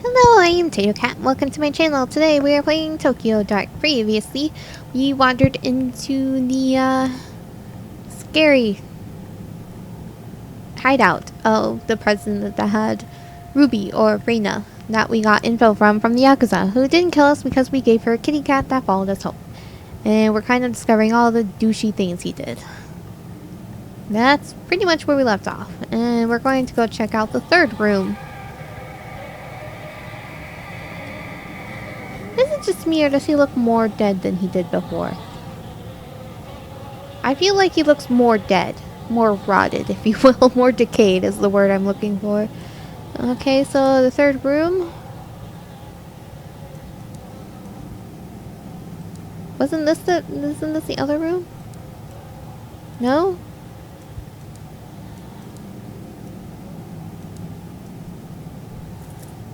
Hello, I am Tato Cat. Welcome to my channel. Today we are playing Tokyo Dark. Previously, we wandered into the scary hideout of the president that had Ruby or Reina that we got info from the Yakuza, who didn't kill us because we gave her a kitty cat that followed us home. And we're kind of discovering all the douchey things he did. That's pretty much where we left off. And we're going to go check out the third room. Is it just me, or does he look more dead than he did before? I feel like he looks more dead. More rotted, if you will. More decayed is the word I'm looking for. Okay, so the third room. Isn't this the other room? No?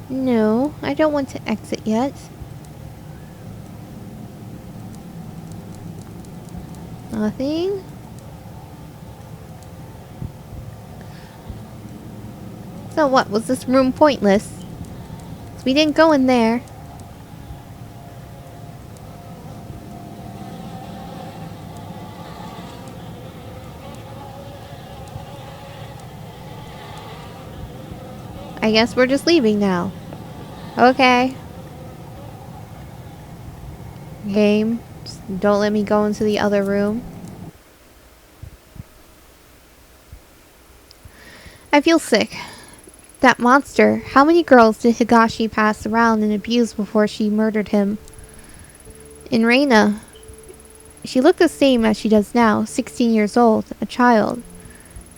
No, I don't want to exit yet. Nothing. So what, was this room pointless? 'Cause we didn't go in there. I guess we're just leaving now. Okay. Game. Just don't let me go into the other room. I feel sick. That monster. How many girls did Higashi pass around and abuse before she murdered him? And Reina. She looked the same as she does now, 16 years old, a child.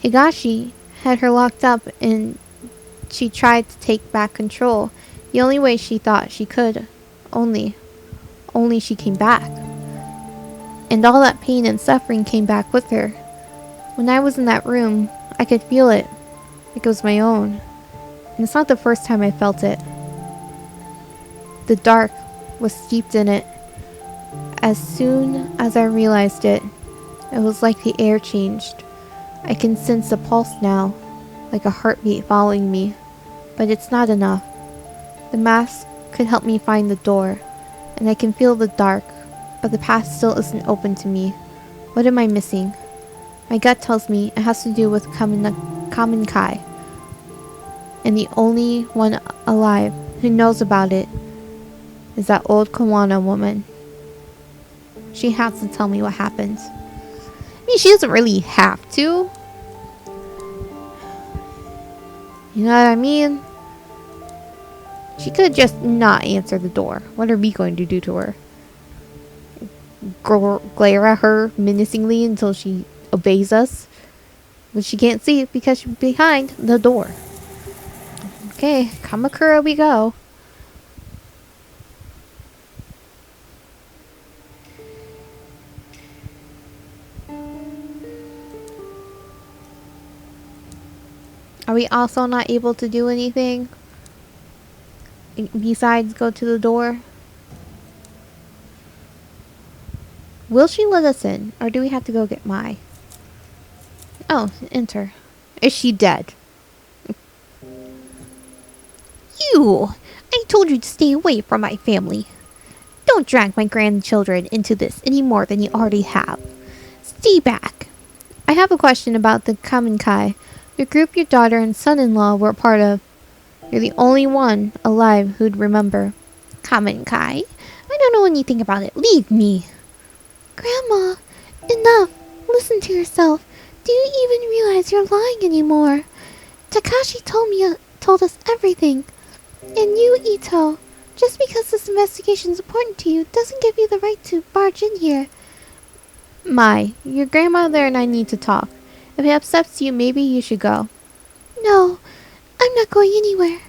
Higashi had her locked up and she tried to take back control. The only way she thought she could. Only she came back. And all that pain and suffering came back with her. When I was in that room, I could feel it. Like it was my own. And it's not the first time I felt it. The dark was steeped in it. As soon as I realized it, it was like the air changed. I can sense a pulse now, like a heartbeat following me. But it's not enough. The mask could help me find the door, and I can feel the dark, but the path still isn't open to me. What am I missing? My gut tells me it has to do with Kamen Kai. And the only one alive who knows about it is that old Kawana woman. She has to tell me what happened. I mean, she doesn't really have to. You know what I mean? She could just not answer the door. What are we going to do to her? Glare at her menacingly until she obeys us? But she can't see it because she's behind the door. Okay, Kamakura we go. Are we also not able to do anything besides go to the door? Will she let us in, or do we have to go get Mai? Oh, enter. Is she dead? You! I told you to stay away from my family. Don't drag my grandchildren into this any more than you already have. Stay back. I have a question about the Kamen Kai, the group your daughter and son-in-law were a part of. You're the only one alive who'd remember. Kamen Kai? I don't know anything about it. Leave me. Grandma, enough. Listen to yourself. Do you even realize you're lying anymore? Takashi told us everything. And you, Ito, just because this investigation's important to you doesn't give you the right to barge in here. Mai, your grandmother and I need to talk. If it upsets you, maybe you should go. No, I'm not going anywhere.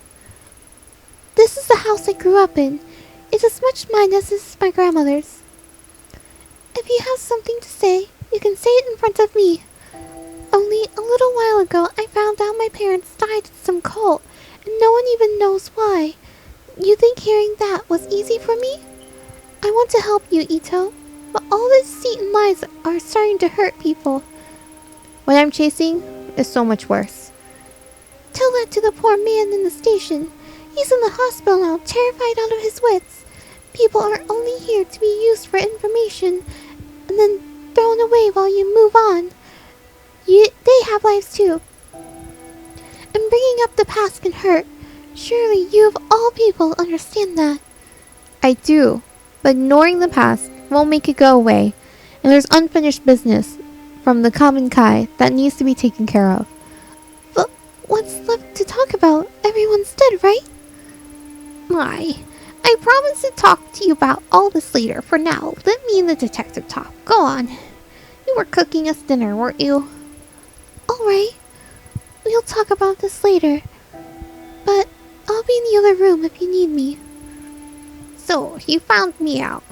This is the house I grew up in. It's as much mine as it is my grandmother's. If you have something to say, you can say it in front of me. Only a little while ago, I found out my parents died in some cult, and no one even knows why. You think hearing that was easy for me? I want to help you, Ito, but all the deceit and lies are starting to hurt people. What I'm chasing is so much worse. Tell that to the poor man in the station. He's in the hospital now, terrified out of his wits. People are only here to be used for information and then thrown away while you move on. They have lives too. And bringing up the past can hurt. Surely you of all people understand that. I do, but ignoring the past won't make it go away, and there's unfinished business from the common Kai that needs to be taken care of. But what's left to talk about? Everyone's dead, right? I promise to talk to you about all this later. For now, let me and the detective talk. Go on. You were cooking us dinner, weren't you? Alright. We'll talk about this later. But I'll be in the other room if you need me. So, you found me out.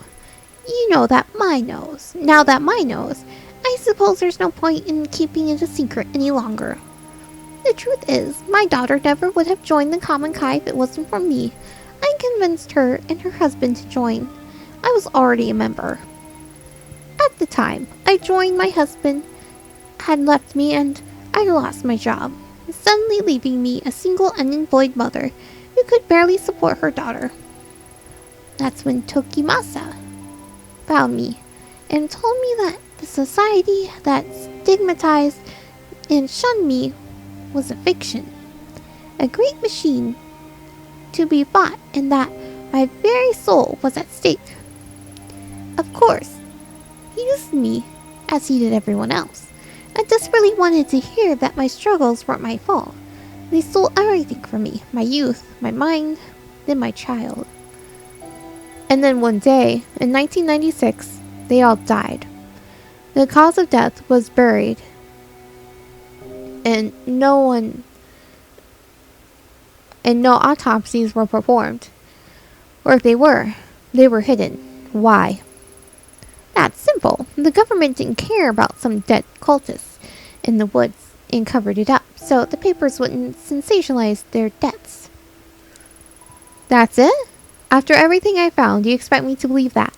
You know that Mai knows. Now that Mai knows, I suppose there's no point in keeping it a secret any longer. The truth is, my daughter never would have joined the Common Kai if it wasn't for me. I convinced her and her husband to join. I was already a member. At the time I joined, my husband had left me and I lost my job, suddenly leaving me a single unemployed mother who could barely support her daughter. That's when Tokimasa found me and told me that the society that stigmatized and shunned me was a fiction, a great machine to be fought, and that my very soul was at stake. Of course, he used me as he did everyone else. I desperately wanted to hear that my struggles weren't my fault. They stole everything from me, my youth, my mind, then my child. And then one day, in 1996, they all died. The cause of death was buried, and no autopsies were performed. Or if they were hidden. Why? That's simple. The government didn't care about some dead cultists in the woods and covered it up, so the papers wouldn't sensationalize their deaths. That's it? After everything I found, you expect me to believe that?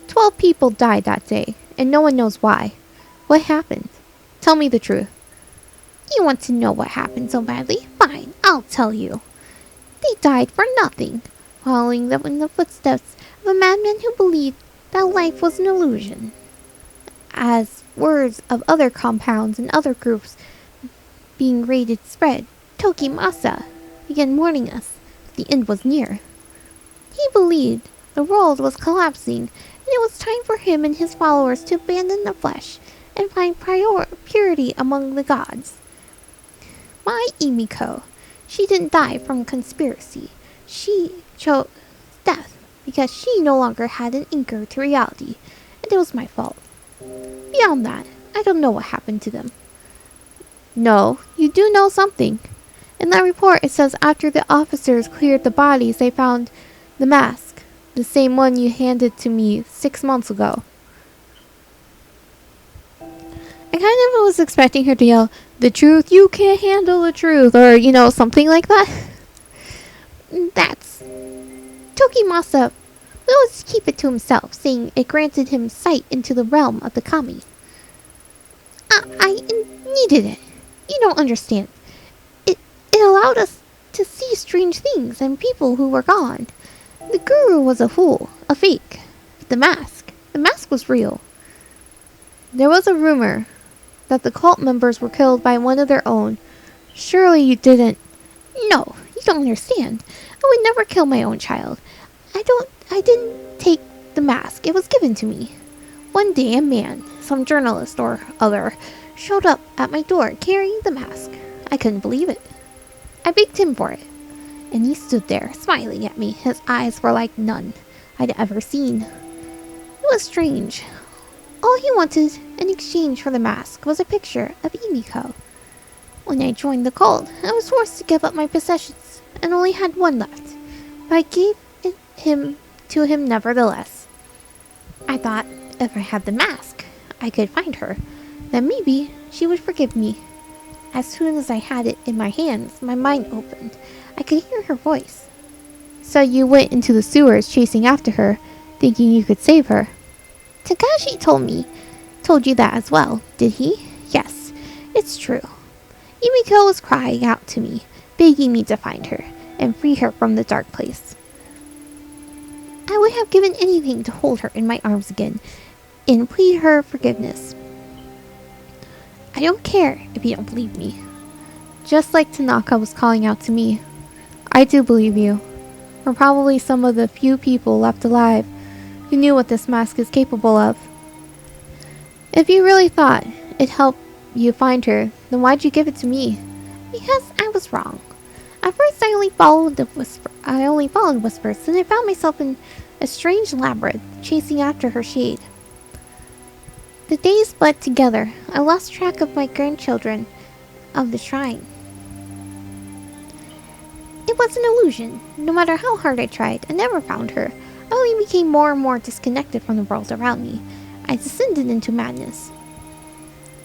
12 people died that day, and no one knows why. What happened? Tell me the truth. You want to know what happened so badly? Fine, I'll tell you. They died for nothing, following them in the footsteps of a madman who believed that life was an illusion. As words of other compounds and other groups being raided spread, Tokimasa began warning us that the end was near. He believed the world was collapsing, and it was time for him and his followers to abandon the flesh and find purity among the gods. My Imiko, she didn't die from conspiracy. She chose death because she no longer had an anchor to reality, and it was my fault. Beyond that, I don't know what happened to them. No, you do know something. In that report, it says after the officers cleared the bodies, they found the mask, the same one you handed to me 6 months ago. I kind of was expecting her to yell, "The truth, you can't handle the truth," or, something like that. That's... Tokimasa will always keep it to himself, saying it granted him sight into the realm of the kami. I needed it. You don't understand. It allowed us to see strange things and people who were gone. The guru was a fool, a fake. But the mask was real. There was a rumor that the cult members were killed by one of their own. Surely you didn't... No, you don't understand. I would never kill my own child. I didn't take the mask. It was given to me. One day a man, some journalist or other, showed up at my door carrying the mask. I couldn't believe it. I begged him for it, and he stood there smiling at me. His eyes were like none I'd ever seen. It was strange. All he wanted in exchange for the mask was a picture of Imiko. When I joined the cult, I was forced to give up my possessions and only had one left, but I gave it to him nevertheless. I thought if I had the mask, I could find her. Then maybe she would forgive me. As soon as I had it in my hands, my mind opened. I could hear her voice. So you went into the sewers chasing after her, thinking you could save her. Takashi told you that as well, did he? Yes, it's true. Imiko was crying out to me, begging me to find her. and free her from the dark place. I would have given anything to hold her in my arms again and plead her forgiveness. I don't care if you don't believe me. Just like Tanaka was calling out to me, I do believe you. We're probably some of the few people left alive who knew what this mask is capable of. If you really thought it helped you find her, then why'd you give it to me? Because I was wrong. At first I only followed whispers, and I found myself in a strange labyrinth, chasing after her shade. The days bled together. I lost track of my grandchildren, of the shrine. It was an illusion. No matter how hard I tried, I never found her. I only became more and more disconnected from the world around me. I descended into madness.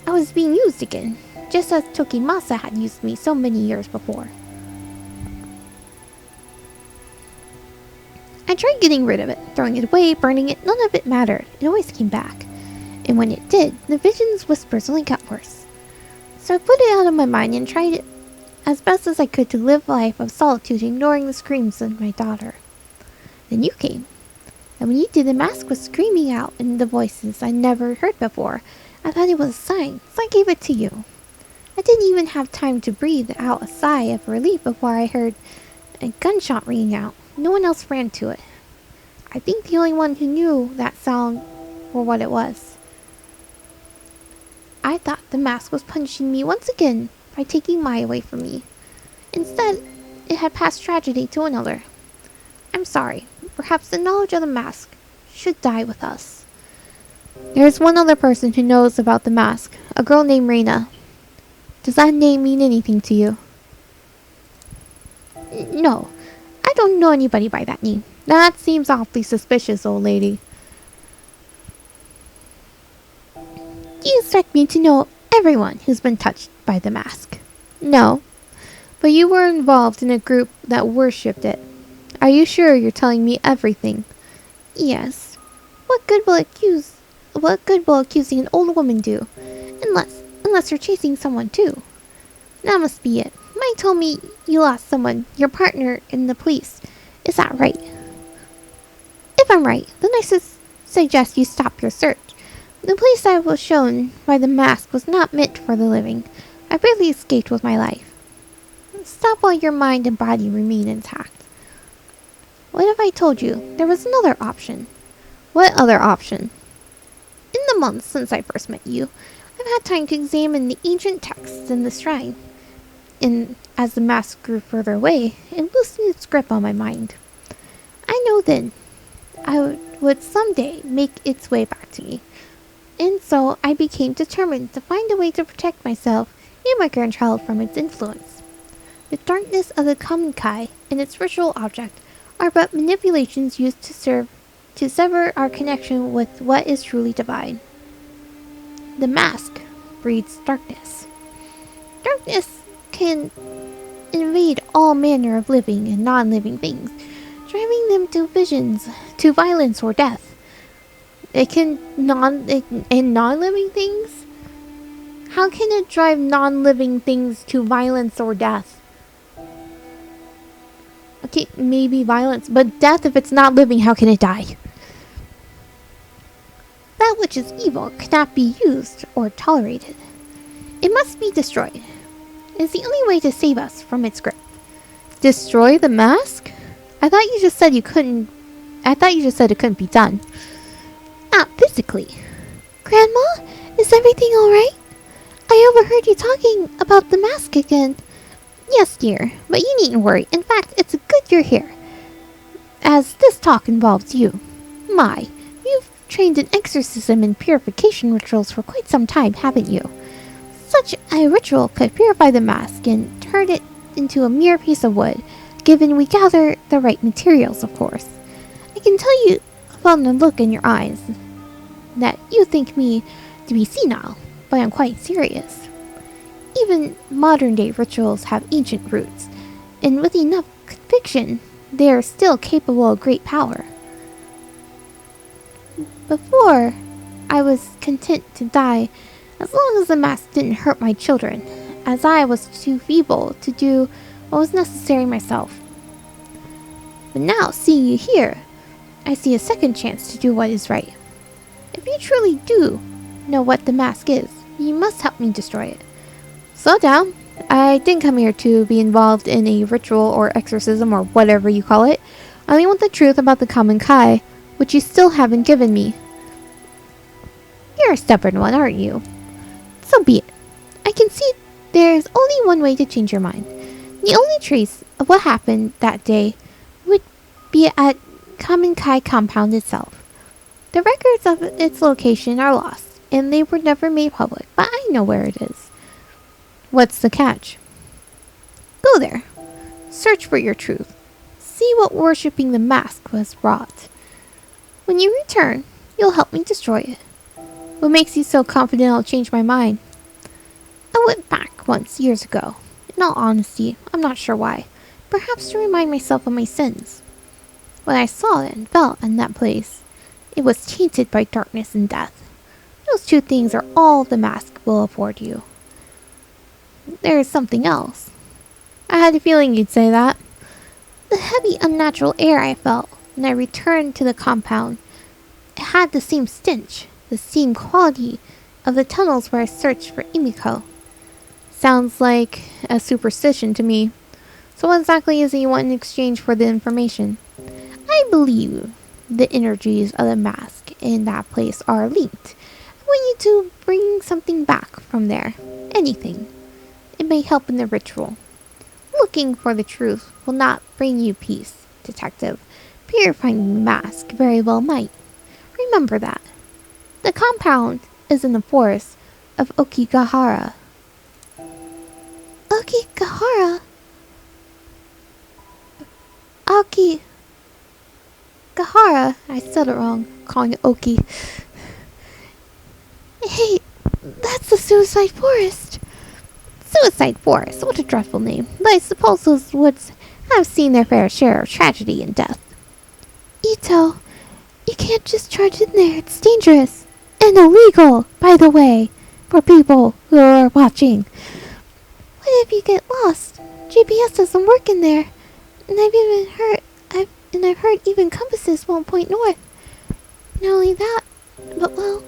I was being used again, just as Tokimasa had used me so many years before. I tried getting rid of it, throwing it away, burning it, none of it mattered. It always came back. And when it did, the vision's whispers only got worse. So I put it out of my mind and tried it as best as I could to live a life of solitude, ignoring the screams of my daughter. Then you came. And when you did, the mask was screaming out in the voices I never heard before. I thought it was a sign, so I gave it to you. I didn't even have time to breathe out a sigh of relief before I heard a gunshot ringing out. No one else ran to it. I think the only one who knew that sound or what it was. I thought the mask was punishing me once again by taking Mai away from me. Instead, it had passed tragedy to another. I'm sorry. Perhaps the knowledge of the mask should die with us. There's one other person who knows about the mask, a girl named Reina. Does that name mean anything to you? No, I don't know anybody by that name. That seems awfully suspicious, old lady. Do you expect me to know everyone who's been touched by the mask? No, but you were involved in a group that worshipped it. Are you sure you're telling me everything? Yes. What good will accusing an old woman do? Unless you're chasing someone too. That must be it. Mai told me you lost someone, your partner, in the police. Is that right? If I'm right, then I suggest you stop your search. The place I was shown by the mask was not meant for the living. I barely escaped with my life. Stop while your mind and body remain intact. What if I told you there was another option? What other option? In the months since I first met you, I've had time to examine the ancient texts in the shrine. And as the mask grew further away, it loosened its grip on my mind. I know then I would someday make its way back to me. And so I became determined to find a way to protect myself and my grandchild from its influence. The darkness of the Kamenkai and its ritual object are but manipulations used to sever our connection with what is truly divine. The mask breeds darkness. Darkness can invade all manner of living and non-living things, driving them to visions, to violence or death. In non-living things? How can it drive non-living things to violence or death? Okay, maybe violence, but death, if it's not living, how can it die? That which is evil cannot be used or tolerated. It must be destroyed. It is the only way to save us from its grip. Destroy the mask? I thought you just said it couldn't be done. Not physically. Grandma, is everything alright? I overheard you talking about the mask again. Yes, dear, but you needn't worry. In fact, it's good you're here, as this talk involves you. Mai, you've trained in exorcism and purification rituals for quite some time, haven't you? Such a ritual could purify the mask and turn it into a mere piece of wood, given we gather the right materials, of course. I can tell you from the look in your eyes that you think me to be senile, but I'm quite serious. Even modern-day rituals have ancient roots, and with enough conviction, they are still capable of great power. Before, I was content to die as long as the mask didn't hurt my children, as I was too feeble to do what was necessary myself. But now, seeing you here, I see a second chance to do what is right. If you truly do know what the mask is, you must help me destroy it. Slow down. I didn't come here to be involved in a ritual or exorcism or whatever you call it. I only want the truth about the common Kai, which you still haven't given me. You're a stubborn one, aren't you? So be it. I can see there's only one way to change your mind. The only trace of what happened that day would be at Common Kai compound itself. The records of its location are lost, and they were never made public, but I know where it is. What's the catch? Go there. Search for your truth. See what worshipping the mask was wrought. When you return, you'll help me destroy it. What makes you so confident I'll change my mind? I went back once, years ago. In all honesty, I'm not sure why. Perhaps to remind myself of my sins. What I saw and felt in that place, it was tainted by darkness and death. Those two things are all the mask will afford you. There is something else. I had a feeling you'd say that. The heavy, unnatural air I felt when I returned to the compound, it had the same stench, the same quality of the tunnels where I searched for Imiko. Sounds like a superstition to me. So what exactly is it you want in exchange for the information? I believe the energies of the mask in that place are linked. I want you to bring something back from there. Anything. It may help in the ritual. Looking for the truth will not bring you peace, detective. Purifying the mask very well might. Remember that. The compound is in the forest of Okigahara. Okigahara? Okigahara? I said it wrong, calling it Oki. Hey, that's the Suicide Forest. Suicide Forest, what a dreadful name. But I suppose those woods have seen their fair share of tragedy and death. Ito, you can't just charge in there. It's dangerous. And illegal, by the way, for people who are watching. What if you get lost? GPS doesn't work in there. And I've heard even compasses won't point north. Not only that, but well,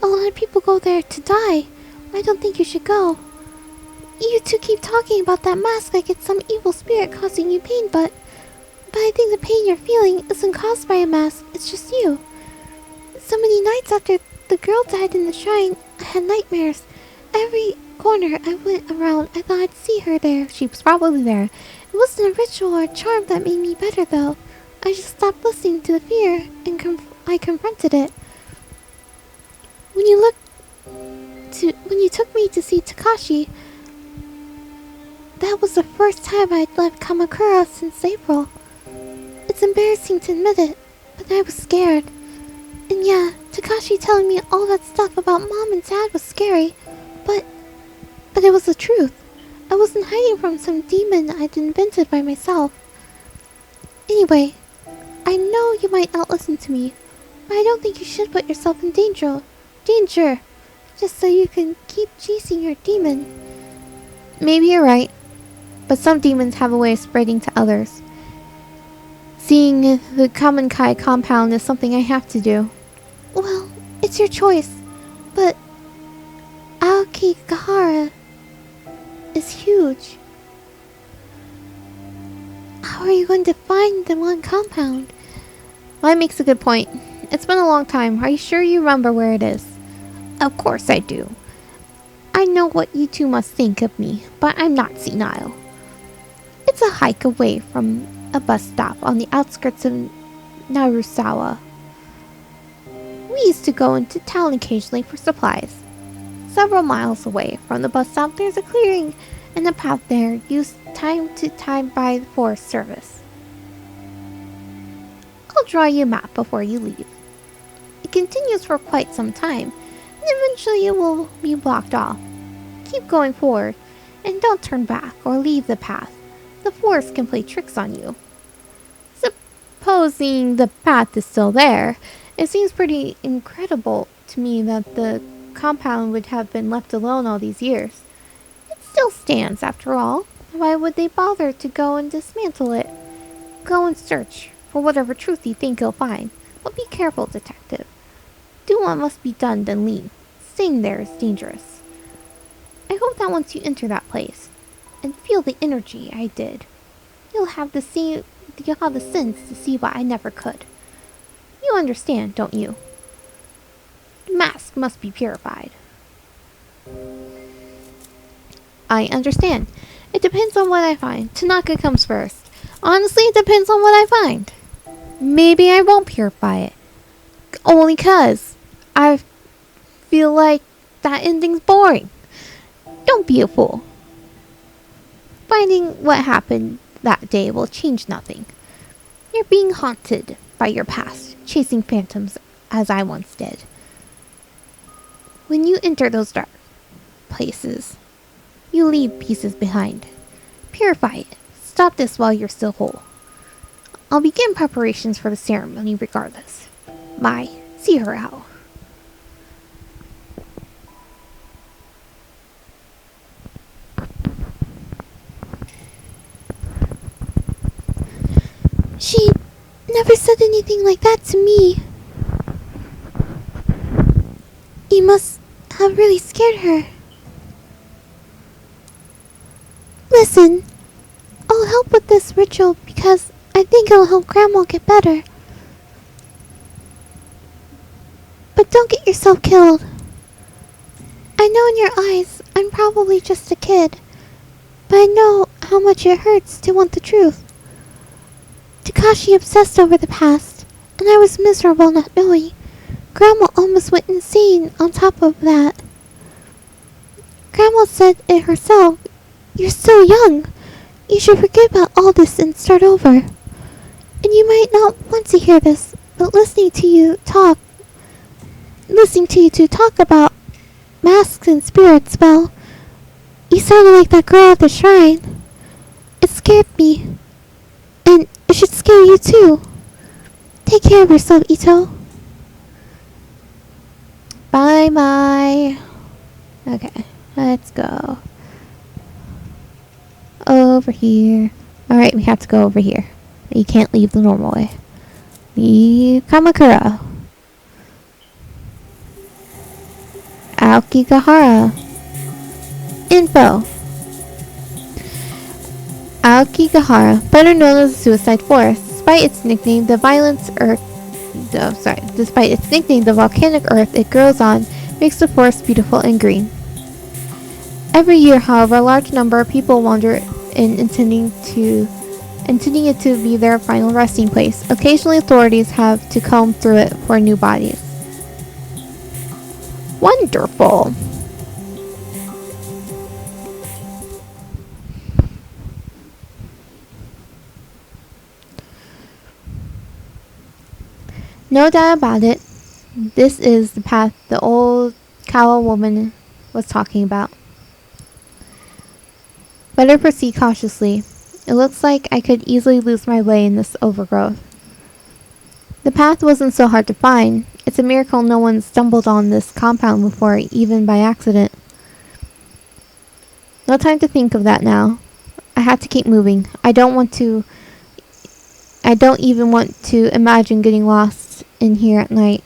a lot of people go there to die. I don't think you should go. You two keep talking about that mask like it's some evil spirit causing you pain, but I think the pain you're feeling isn't caused by a mask, it's just you. So many nights after the girl died in the shrine, I had nightmares. Every corner I went around, I thought I'd see her there. She was probably there. It wasn't a ritual or a charm that made me better, though. I just stopped listening to the fear, and I confronted it. When you took me to see Takashi, that was the first time I'd left Kamakura since April. It's embarrassing to admit it, but I was scared. And yeah, Takashi telling me all that stuff about Mom and Dad was scary, but it was the truth. I wasn't hiding from some demon I'd invented by myself. Anyway, I know you might not listen to me, but I don't think you should put yourself in danger, just so you can keep chasing your demon. Maybe you're right, but some demons have a way of spreading to others. Seeing the Common Kai compound is something I have to do. Well, it's your choice, but Aokigahara is huge. How are you going to find the one compound? That makes a good point. It's been a long time. Are you sure you remember where it is? Of course I do. I know what you two must think of me, but I'm not senile. It's a hike away from a bus stop on the outskirts of Narusawa. We used to go into town occasionally for supplies. Several miles away from the bus stop, there's a clearing and a path there used time to time by the Forest Service. I'll draw you a map before you leave. It continues for quite some time, and eventually it will be blocked off. Keep going forward, and don't turn back or leave the path. The forest can play tricks on you. Supposing the path is still there, it seems pretty incredible to me that the compound would have been left alone all these years. It still stands, after all. Why would they bother to go and dismantle it? Go and search for whatever truth you think you'll find. But be careful, detective. Do what must be done, then leave. Staying there is dangerous. I hope that once you enter that place and feel the energy I did, you'll have the sense to see what I never could. You understand, don't you? The mask must be purified. I understand. It depends on what I find. Tanaka comes first. Honestly, it depends on what I find. Maybe I won't purify it. Only 'cause I feel like that ending's boring. Don't be a fool. Finding what happened that day will change nothing. You're being haunted by your past, chasing phantoms as I once did. When you enter those dark places, you leave pieces behind. Purify it. Stop this while you're still whole. I'll begin preparations for the ceremony regardless. Bye. See her out. She never said anything like that to me. You must have really scared her. Listen, I'll help with this ritual because I think it'll help Grandma get better. But don't get yourself killed. I know in your eyes I'm probably just a kid, but I know how much it hurts to want the truth. Takashi obsessed over the past, and I was miserable not knowing. Grandma almost went insane on top of that. Grandma said it herself. You're still young. You should forget about all this and start over. And you might not want to hear this, but listening to you two talk about masks and spirits, well, you sounded like that girl at the shrine. It scared me. And it should scare you too. Take care of yourself, Ito. Bye-bye. Okay, let's go. Over here. Alright, we have to go over here. You can't leave the normal way. Leave Kamakura. Aokigahara. Info. Aokigahara, better known as the Suicide Forest, despite its nickname, the volcanic earth it grows on, makes the forest beautiful and green. Every year, however, a large number of people wander in intending it to be their final resting place. Occasionally, authorities have to comb through it for new bodies. Wonderful! No doubt about it, this is the path the old Kawa woman was talking about. Better proceed cautiously. It looks like I could easily lose my way in this overgrowth. The path wasn't so hard to find. It's a miracle no one stumbled on this compound before, even by accident. No time to think of that now. I have to keep moving. I don't even want to imagine getting lost in here at night.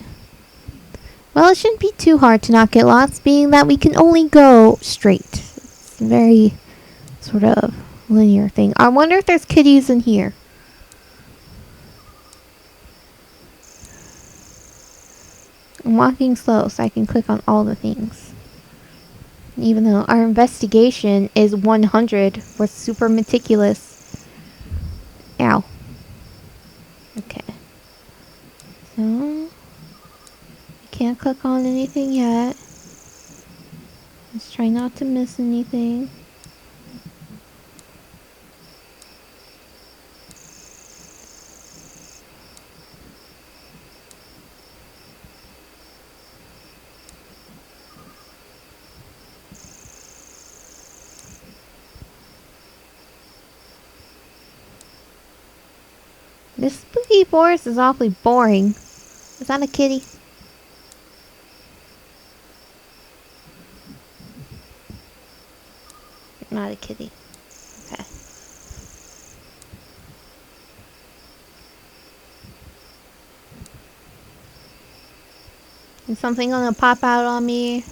Well, it shouldn't be too hard to not get lost, being that we can only go straight. It's a very sort of linear thing. I wonder if there's kitties in here. I'm walking slow so I can click on all the things. Even though our investigation is 100, we're super meticulous. Ow. Okay. So, I can't click on anything yet. Let's try not to miss anything. This spooky forest is awfully boring. Is that a kitty? Not a kitty. Okay. Is something gonna pop out on me?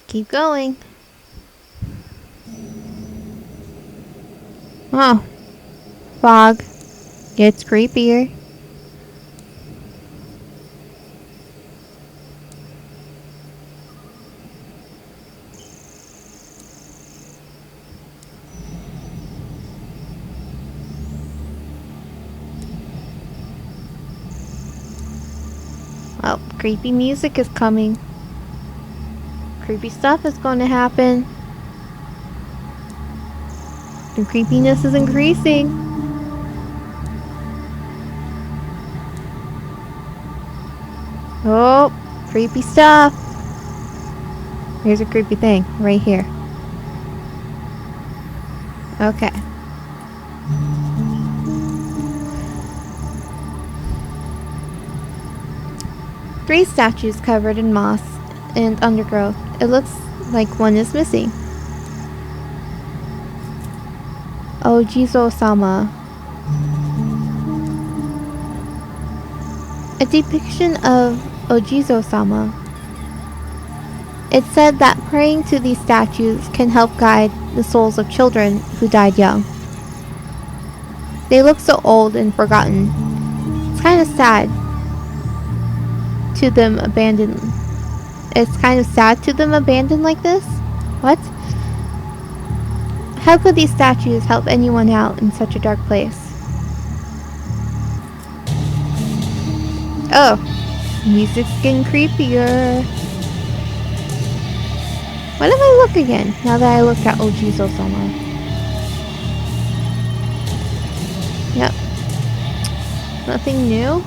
Keep going. Oh. Fog. Gets creepier. Oh, creepy music is coming. Creepy stuff is going to happen. The creepiness is increasing. Oh, creepy stuff. Here's a creepy thing right here. Okay. Three statues covered in moss and undergrowth. It looks like one is missing. Ojizo-sama. A depiction of Ojizo-sama. It said that praying to these statues can help guide the souls of children who died young. They look so old and forgotten. It's kind of sad to them abandoned. It's kind of sad to them abandoned like this? What? How could these statues help anyone out in such a dark place? Oh, music's getting creepier. What if I look again, now that I looked at Ojizo-sama? Yep. Nothing new?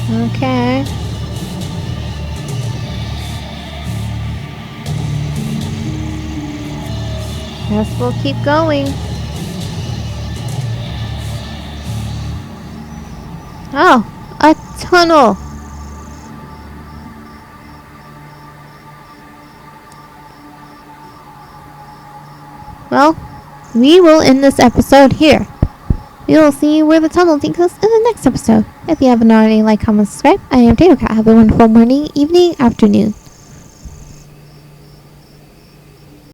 Okay. Guess we'll keep going. Oh, a tunnel. Well, we will end this episode here. We will see where the tunnel takes us in the next episode. If you haven't already, like, comment, subscribe. I am Tato Cat. Have a wonderful morning, evening, afternoon.